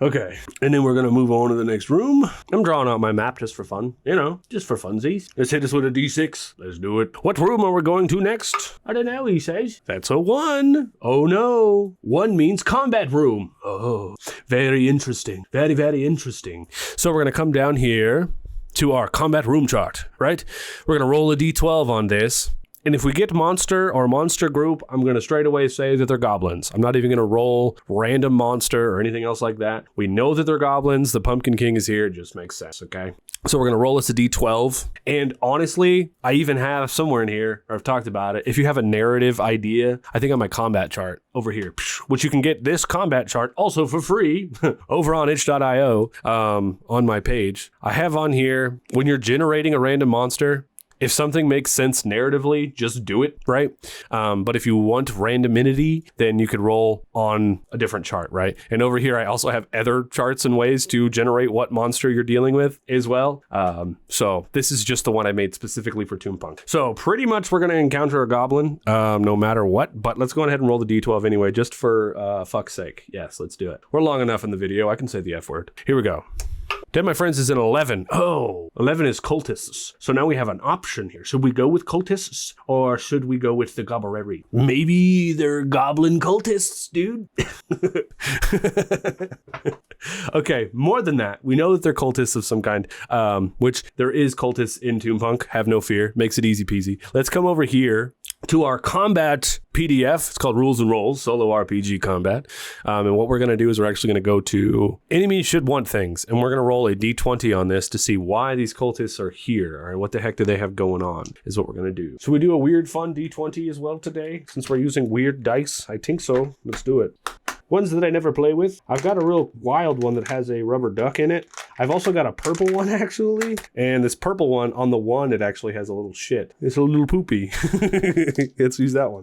Okay, and then we're gonna move on to the next room. I'm drawing out my map just for fun, you know, just for funsies. Let's hit us with a D6. Let's do it. What room are we going to next? I don't know, he says. That's a 1. Oh no. 1 means combat room. Oh, very interesting. Very, very interesting. So we're gonna come down here to our combat room chart, right? We're gonna roll a D12 on this. And if we get monster or monster group, I'm going to straight away say that they're goblins. I'm not even going to roll random monster or anything else like that. We know that they're goblins. The Pumpkin King is here. It just makes sense, okay? So we're going to roll this a D12. And honestly, I even have somewhere in here, or I've talked about it, if you have a narrative idea, I think on my combat chart over here, which you can get this combat chart also for free over on itch.io on my page. I have on here, when you're generating a random monster, if something makes sense narratively, just do it, right? But if you want randomity, then you could roll on a different chart, right? And over here, I also have other charts and ways to generate what monster you're dealing with as well. So this is just the one I made specifically for Toompunk. So pretty much we're going to encounter a goblin no matter what, but let's go ahead and roll the D12 anyway, just for fuck's sake. Yes, let's do it. We're long enough in the video. I can say the F word. Here we go. 10, my friends, is an 11. Oh, 11 is cultists. So now we have an option here. Should we go with cultists or should we go with the gobblerary? Maybe they're goblin cultists, dude. Okay, more than that, we know that they're cultists of some kind, which there is cultists in Toompunk. Have no fear. Makes it easy peasy. Let's come over here to our combat PDF. It's called Rules and Rolls, Solo RPG Combat. And what we're going to do is we're actually going to go to enemies should want things. And we're going to roll a D20 on this to see why these cultists are here. All right, what the heck do they have going on is what we're going to do. So we do a weird fun D20 as well today, since we're using weird dice. I think so. Let's do it. Ones that I never play with. I've got a real wild one that has a rubber duck in it. I've also got a purple one, actually. And this purple one, on the one, it actually has a little shit. It's a little poopy. Let's use that one.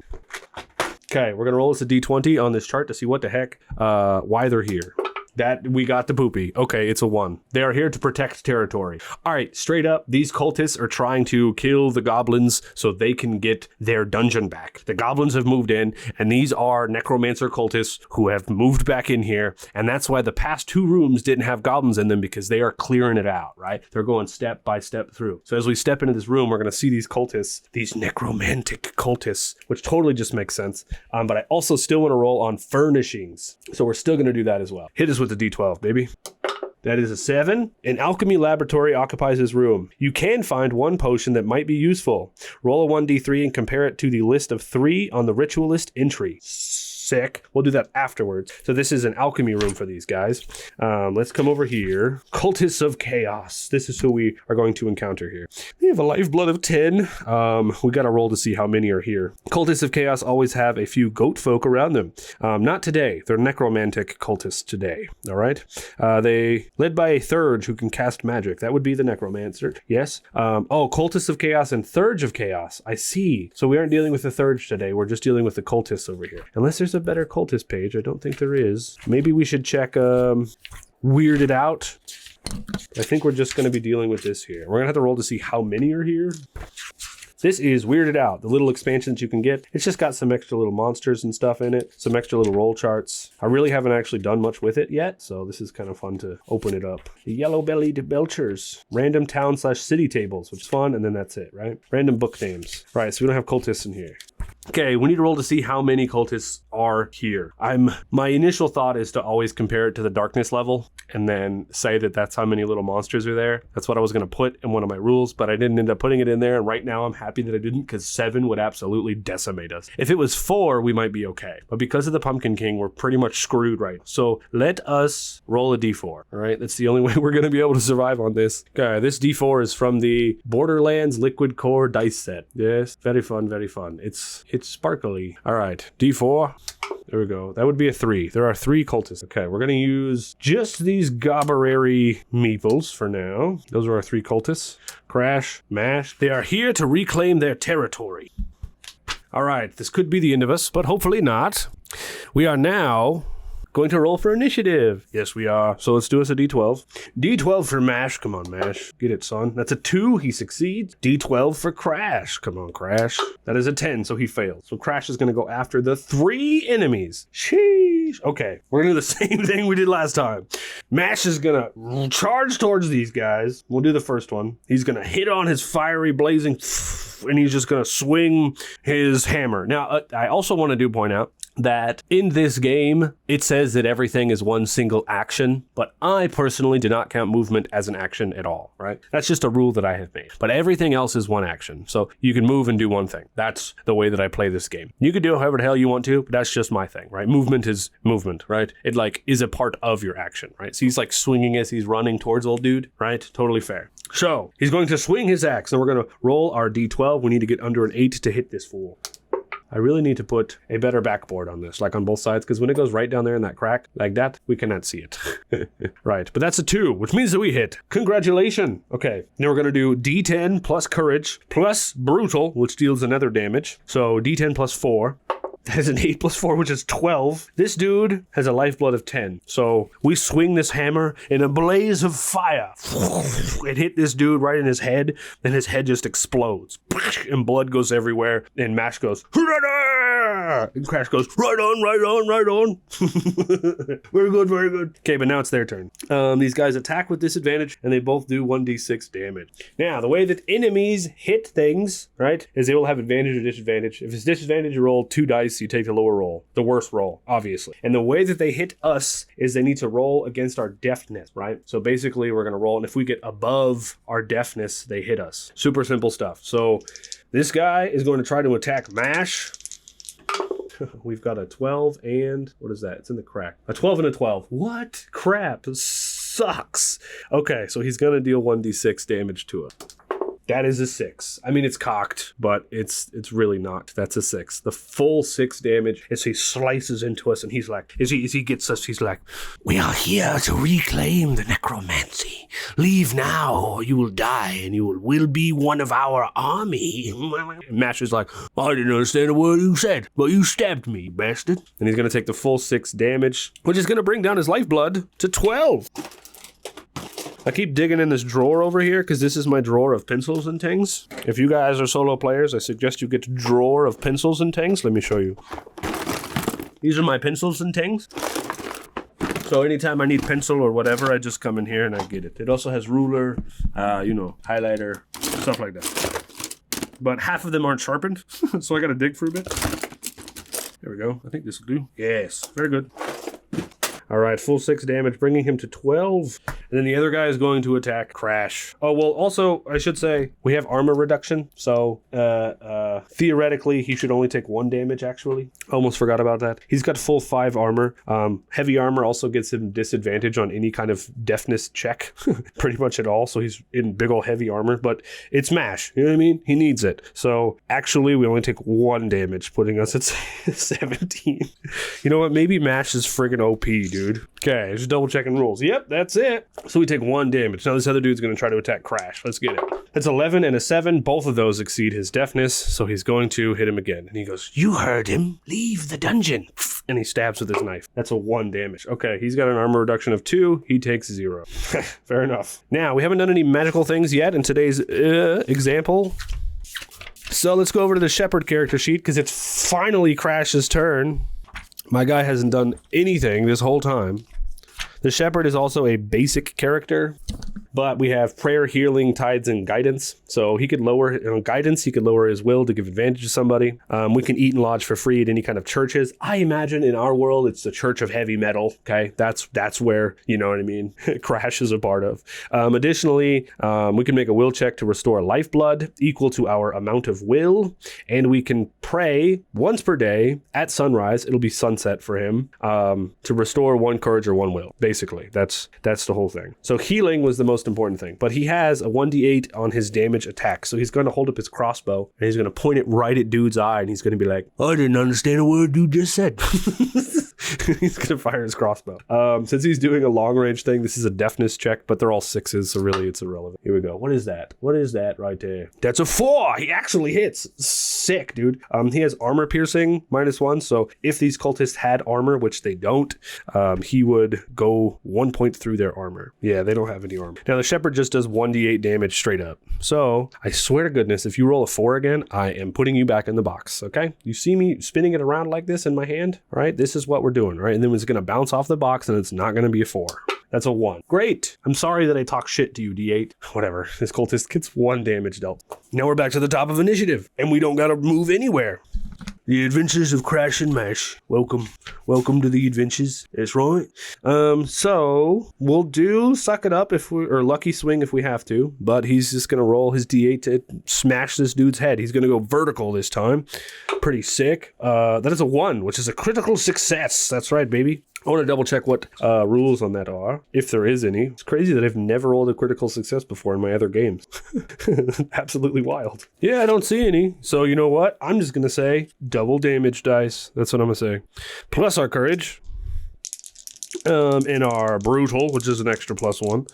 Okay, we're going to roll this a D20 on this chart to see what the heck, why they're here. That we got the poopy. Okay, it's a 1. They are here to protect territory. All right, straight up, these cultists are trying to kill the goblins so they can get their dungeon back. The goblins have moved in, and these are necromancer cultists who have moved back in here, and that's why the past 2 rooms didn't have goblins in them, because they are clearing it out, right? They're going step by step through. So as we step into this room, we're going to see these cultists, these necromantic cultists, which totally just makes sense. But I also still want to roll on furnishings, so we're still going to do that as well. Hit us with the D12, baby. That is a 7. An alchemy laboratory occupies his room. You can find 1 potion that might be useful. Roll a 1d3 and compare it to the list of 3 on the ritualist entry. Sick. We'll do that afterwards. So this is an alchemy room for these guys. Let's come over here. Cultists of Chaos. This is who we are going to encounter here. We have a lifeblood of 10. We got to roll to see how many are here. Cultists of Chaos always have a few goat folk around them. Not today. They're necromantic cultists today. All right. They led by a Thurge who can cast magic. That would be the necromancer. Yes. Cultists of Chaos and Thurge of Chaos. I see. So we aren't dealing with the Thurge today. We're just dealing with the cultists over here. Unless there's a better cultist page. I don't think there is. Maybe we should check Weirded Out. I think we're just going to be dealing with this here. We're going to have to roll to see how many are here. This is Weirded Out, the little expansion that you can get. It's just got some extra little monsters and stuff in it, some extra little roll charts. I really haven't actually done much with it yet, so this is kind of fun to open it up. The Yellow-Bellied Belchers, random town/city tables, which is fun, and then that's it, right? Random book names. Right, so we don't have cultists in here. Okay, we need to roll to see how many cultists are here. My initial thought is to always compare it to the darkness level and then say that that's how many little monsters are there. That's what I was going to put in one of my rules, but I didn't end up putting it in there. And right now I'm happy that I didn't, because 7 would absolutely decimate us. If it was 4, we might be okay. But because of the Pumpkin King, we're pretty much screwed, right? So let us roll a D4. All right, that's the only way we're going to be able to survive on this. Okay, this D4 is from the Borderlands Liquid Core dice set. Yes, very fun, very fun. It's sparkly. All right, D4. There we go. That would be a 3. There are 3 cultists. Okay, we're going to use just these gobberary meeples for now. Those are our 3 cultists. Crash, mash. They are here to reclaim their territory. All right, this could be the end of us, but hopefully not. We are now going to roll for initiative. Yes, we are. So let's do us a D12. D12 for Mash. Come on, Mash. Get it, son. That's a 2. He succeeds. D12 for Crash. Come on, Crash. That is a 10, so he fails. So Crash is going to go after the 3 enemies. Sheesh. Okay, we're going to do the same thing we did last time. Mash is going to charge towards these guys. We'll do the first one. He's going to hit on his fiery blazing, and he's just going to swing his hammer. Now, I also want to point out that in this game, it says that everything is one single action, but I personally do not count movement as an action at all, right? That's just a rule that I have made. But everything else is one action. So you can move and do one thing. That's the way that I play this game. You can do it however the hell you want to, but that's just my thing, right? Movement is movement, right? It like is a part of your action, right? So he's like swinging as he's running towards old dude, right? Totally fair. So he's going to swing his axe, and we're going to roll our D12. We need to get under an 8 to hit this fool. I really need to put a better backboard on this, like on both sides, because when it goes right down there in that crack, like that, we cannot see it. Right, but that's a 2, which means that we hit. Congratulations. Okay, now we're going to do D10 plus courage plus brutal, which deals another damage. So D10 plus 4. That is an 8 plus 4, which is 12. This dude has a lifeblood of 10. So we swing this hammer in a blaze of fire. It hit this dude right in his head, and his head just explodes. And blood goes everywhere, and Mash goes, "Hurrah!" And Crash goes, right on, right on, right on. Very good, very good. Okay, but now it's their turn. These guys attack with disadvantage, and they both do 1d6 damage. Now, the way that enemies hit things, right, is they will have advantage or disadvantage. If it's disadvantage, you roll 2 dice, you take the lower roll, the worst roll, obviously. And the way that they hit us is they need to roll against our deftness, right? So basically, we're going to roll, and if we get above our deftness, they hit us. Super simple stuff. So this guy is going to try to attack Mash. We've got a 12 and, what is that? It's in the crack. A 12 and a 12. What? Crap. This sucks. Okay, so he's going to deal 1d6 damage to us. That is a 6. I mean, it's cocked, but it's really not. That's a 6. The full 6 damage as he slices into us, and he's like, as he gets us, he's like, "We are here to reclaim the necromancy. Leave now, or you will die, and you will be one of our army." And Mash is like, "I didn't understand a word you said, but you stabbed me, bastard." And he's going to take the full 6 damage, which is going to bring down his lifeblood to 12. I keep digging in this drawer over here because this is my drawer of pencils and things. If you guys are solo players, I suggest you get a drawer of pencils and things. Let me show you. These are my pencils and things. So anytime I need pencil or whatever, I just come in here and I get it. It also has ruler, highlighter, stuff like that. But half of them aren't sharpened, so I gotta dig for a bit. There we go. I think this will do. Yes, very good. All right, full 6 damage, bringing him to 12. And then the other guy is going to attack Crash. Oh, well, also, I should say, we have armor reduction. So, theoretically, he should only take 1 damage, actually. Almost forgot about that. He's got full 5 armor. Heavy armor also gets him disadvantage on any kind of deafness check, pretty much at all. So he's in big ol' heavy armor, but it's Mash. You know what I mean? He needs it. So, actually, we only take 1 damage, putting us at 17. You know what? Maybe Mash is friggin' OP, dude. Okay, just double checking rules. Yep, that's it. So we take 1 damage. Now this other dude's going to try to attack Crash. Let's get it. That's 11 and a 7. Both of those exceed his deafness, so he's going to hit him again. And he goes, "You heard him. Leave the dungeon." And he stabs with his knife. That's a 1 damage. Okay, he's got an armor reduction of 2. He takes 0. Fair enough. Now, we haven't done any magical things yet in today's example. So let's go over to the Shepherd character sheet, because it's finally Crash's turn. My guy hasn't done anything this whole time. The Shepherd is also a basic character, but we have prayer, healing, tides, and guidance. So he could lower guidance. He could lower his will to give advantage to somebody. We can eat and lodge for free at any kind of churches. I imagine in our world, it's the Church of Heavy Metal. Okay, that's where, you know what I mean, Crash is a part of. Additionally, we can make a will check to restore lifeblood equal to our amount of will, and we can pray once per day at sunrise. It'll be sunset for him, to restore 1 courage or 1 will. Basically, that's the whole thing. So healing was the most important thing, but he has a 1d8 on his damage attack. So he's going to hold up his crossbow and he's going to point it right at dude's eye, and he's going to be like, "I didn't understand a word dude just said." He's going to fire his crossbow. Since he's doing a long range thing, this is a deafness check, but they're all 6s, so really it's irrelevant. Here we go. What is that? What is that right there? That's a 4. He actually hits. Sick, dude. He has armor piercing -1, so if these cultists had armor, which they don't, he would go 1 point through their armor. Yeah, they don't have any armor. Now, the shepherd just does 1d8 damage straight up. So, I swear to goodness, if you roll a 4 again, I am putting you back in the box, okay? You see me spinning it around like this in my hand, all right? This is what we're doing, right? And then it's going to bounce off the box, and it's not going to be a 4. That's a 1. Great. I'm sorry that I talk shit to you, D8. Whatever. This cultist gets 1 damage dealt. Now we're back to the top of initiative, and we don't got to move anywhere. The Adventures of Crash and Mash. Welcome. Welcome to the adventures. That's right. So we'll do Suck It Up or Lucky Swing if we have to, but he's just going to roll his D8 to smash this dude's head. He's going to go vertical this time. Pretty sick. That is a 1, which is a critical success. That's right, baby. I want to double check what rules on that are, if there is any. It's crazy that I've never rolled a critical success before in my other games. Absolutely wild. Yeah, I don't see any. So you know what? I'm just going to say double damage dice. That's what I'm going to say. Plus our courage. And our brutal, which is an extra +1.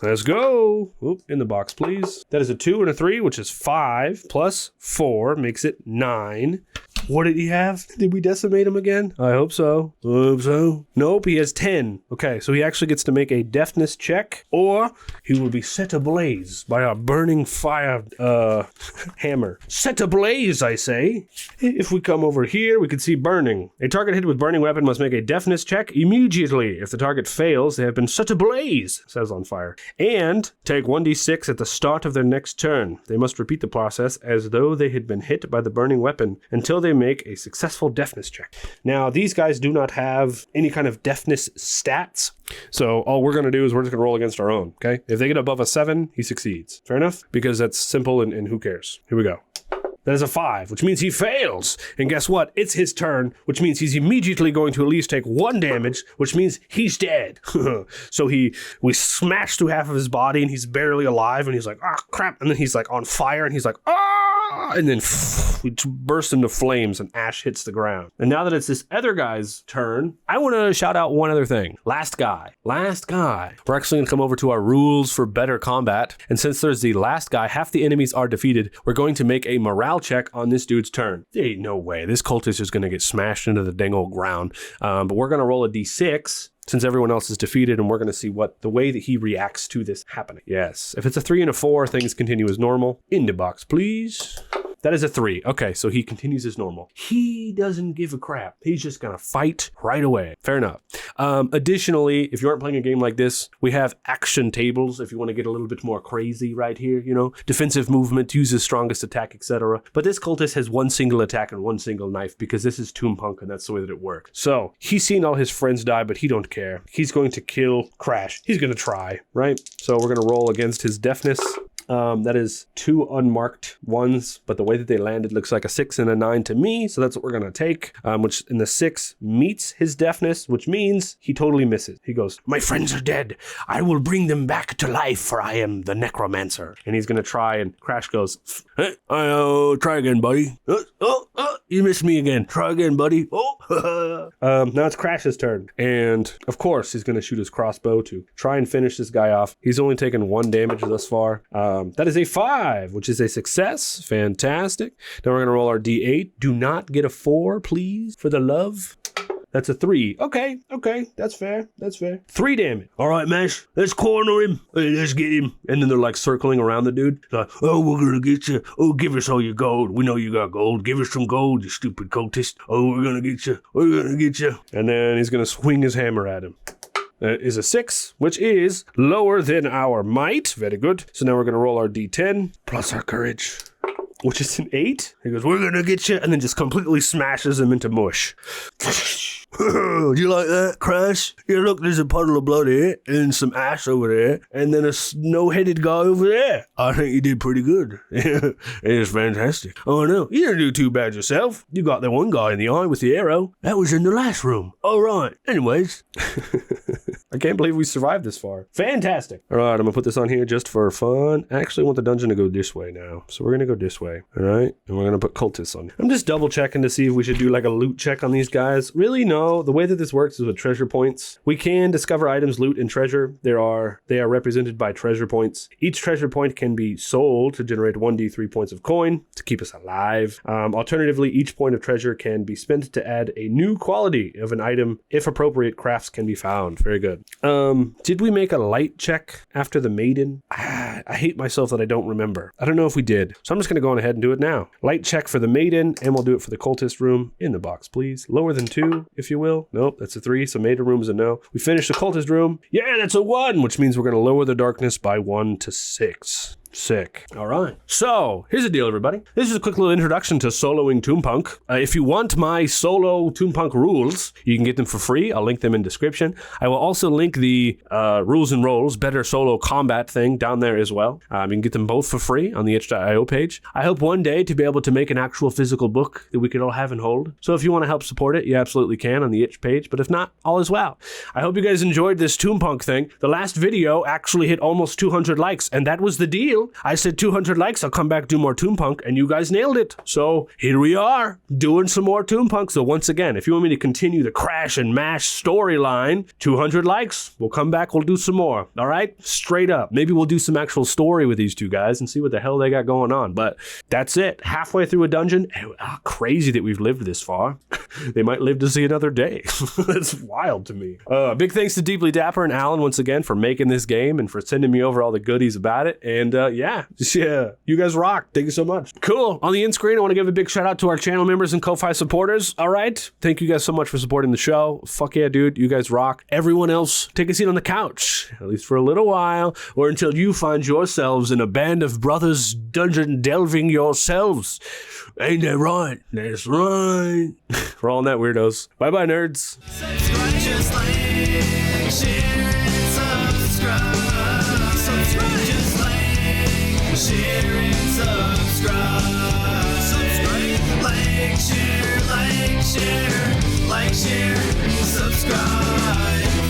Let's go. Oop, in the box, please. That is a 2 and a 3, which is 5 plus 4 makes it 9. What did he have? Did we decimate him again? I hope so. I hope so. Nope, he has 10. Okay, so he actually gets to make a deafness check, or he will be set ablaze by a burning fire hammer. Set ablaze, I say. If we come over here, we can see burning. A target hit with burning weapon must make a deafness check immediately. If the target fails, they have been set ablaze, says on fire. And take 1d6 at the start of their next turn. They must repeat the process as though they had been hit by the burning weapon until they make a successful deafness check. Now, these guys do not have any kind of deafness stats, so all we're going to do is we're just going to roll against our own, okay? If they get above a 7, he succeeds. Fair enough? Because that's simple and who cares? Here we go. That is a 5, which means he fails. And guess what? It's his turn, which means he's immediately going to at least take 1 damage, which means he's dead. So we smash through half of his body and he's barely alive and he's like, ah, crap. And then he's like on fire and he's like, ah, and then we burst into flames and ash hits the ground. And now that it's this other guy's turn, I want to shout out one other thing. Last guy. We're actually going to come over to our rules for better combat. And since there's the last guy, half the enemies are defeated. We're going to make a morale check on this dude's turn. There ain't no way. This cultist is going to get smashed into the dang old ground. But we're going to roll a d6 since everyone else is defeated, and we're going to see what the way that he reacts to this happening. Yes. If it's a 3 and a 4, things continue as normal. In the box, please. That is a 3. Okay, so he continues as normal. He doesn't give a crap. He's just going to fight right away. Fair enough. Additionally, if you aren't playing a game like this, we have action tables if you want to get a little bit more crazy right here, you know. Defensive movement, uses strongest attack, etc. But this cultist has 1 single attack and 1 single knife because this is Toonpunk and that's the way that it works. So, he's seen all his friends die, but he don't care. He's going to kill Crash. He's going to try, right? So, we're going to roll against his deafness. That is 2 unmarked ones, but the way that they landed looks like a 6 and a 9 to me, so that's what we're going to take, which in the 6 meets his deafness, which means he totally misses. He goes, my friends are dead. I will bring them back to life, for I am the necromancer. And he's going to try, and Crash goes, hey, try again, buddy. You missed me again. Try again, buddy. Now it's Crash's turn, and of course he's going to shoot his crossbow to try and finish this guy off. He's only taken 1 damage thus far. That is a 5, which is a success. Fantastic. Now we're going to roll our D8. Do not get a 4, please, for the love. That's a 3. Okay, that's fair. 3 damage. All right, Mash, let's corner him. Hey, let's get him. And then they're like circling around the dude. Like, oh, we're gonna get you. Oh, give us all your gold. We know you got gold. Give us some gold, you stupid cultist. Oh, we're gonna get you. And then he's gonna swing his hammer at him. That is a 6, which is lower than our might. Very good. So now we're going to roll our d10 plus our courage, which is an 8. He goes, we're going to get you, and then just completely smashes him into mush. Do you like that, Crash? Yeah, look, there's a puddle of blood here, and some ash over there, and then a snow-headed guy over there. I think you did pretty good. It is fantastic. Oh, no, you didn't do too bad yourself. You got that one guy in the eye with the arrow. That was in the last room. All right. Anyways. I can't believe we survived this far. Fantastic. All right, I'm gonna put this on here just for fun. I actually want the dungeon to go this way now. So we're gonna go this way, all right? And we're gonna put cultists on. I'm just double checking to see if we should do like a loot check on these guys. Really, no. The way that this works is with treasure points. We can discover items, loot, and treasure. They are represented by treasure points. Each treasure point can be sold to generate 1d3 points of coin to keep us alive. Alternatively, each point of treasure can be spent to add a new quality of an item if appropriate crafts can be found. Very good. Did we make a light check after the maiden? I hate myself that I don't remember. I don't know if we did. So I'm just going to go on ahead and do it now. Light check for the maiden, and we'll do it for the cultist room. In the box, please. Lower than 2, if you will. Nope, that's a 3, so maiden room is a no. We finished the cultist room. Yeah, that's a 1, which means we're going to lower the darkness by 1 to 6. Sick. All right. So here's the deal, everybody. This is a quick little introduction to soloing Toompunk. If you want my solo Toompunk rules, you can get them for free. I'll link them in description. I will also link the rules and rolls, better solo combat thing down there as well. You can get them both for free on the itch.io page. I hope one day to be able to make an actual physical book that we could all have and hold. So if you want to help support it, you absolutely can on the itch page. But if not, all is well. I hope you guys enjoyed this Toompunk thing. The last video actually hit almost 200 likes, and that was the deal. I said 200 likes, I'll come back, do more Toompunk, and you guys nailed it. So here we are, doing some more Toompunk. So once again, if you want me to continue the Crash and Mash storyline, 200 likes, we'll come back, we'll do some more. All right? Straight up. Maybe we'll do some actual story with these two guys and see what the hell they got going on. But that's it. Halfway through a dungeon. Crazy that we've lived this far. They might live to see another day. That's wild to me. Big thanks to Deeply Dapper and Alan once again for making this game and for sending me over all the goodies about it. And yeah, you guys rock. Thank you so much. Cool. On the end screen, I want to give a big shout out to our channel members and Ko-Fi supporters. All right. Thank you guys so much for supporting the show. Fuck yeah, dude. You guys rock. Everyone else, take a seat on the couch, at least for a little while, or until you find yourselves in a band of brothers dungeon delving yourselves. Ain't that right? That's right. We're all in that, weirdos. Bye-bye, nerds. Subscribe, just like, share, and subscribe. Subscribe, just like, share, and subscribe. Subscribe, like, share, subscribe.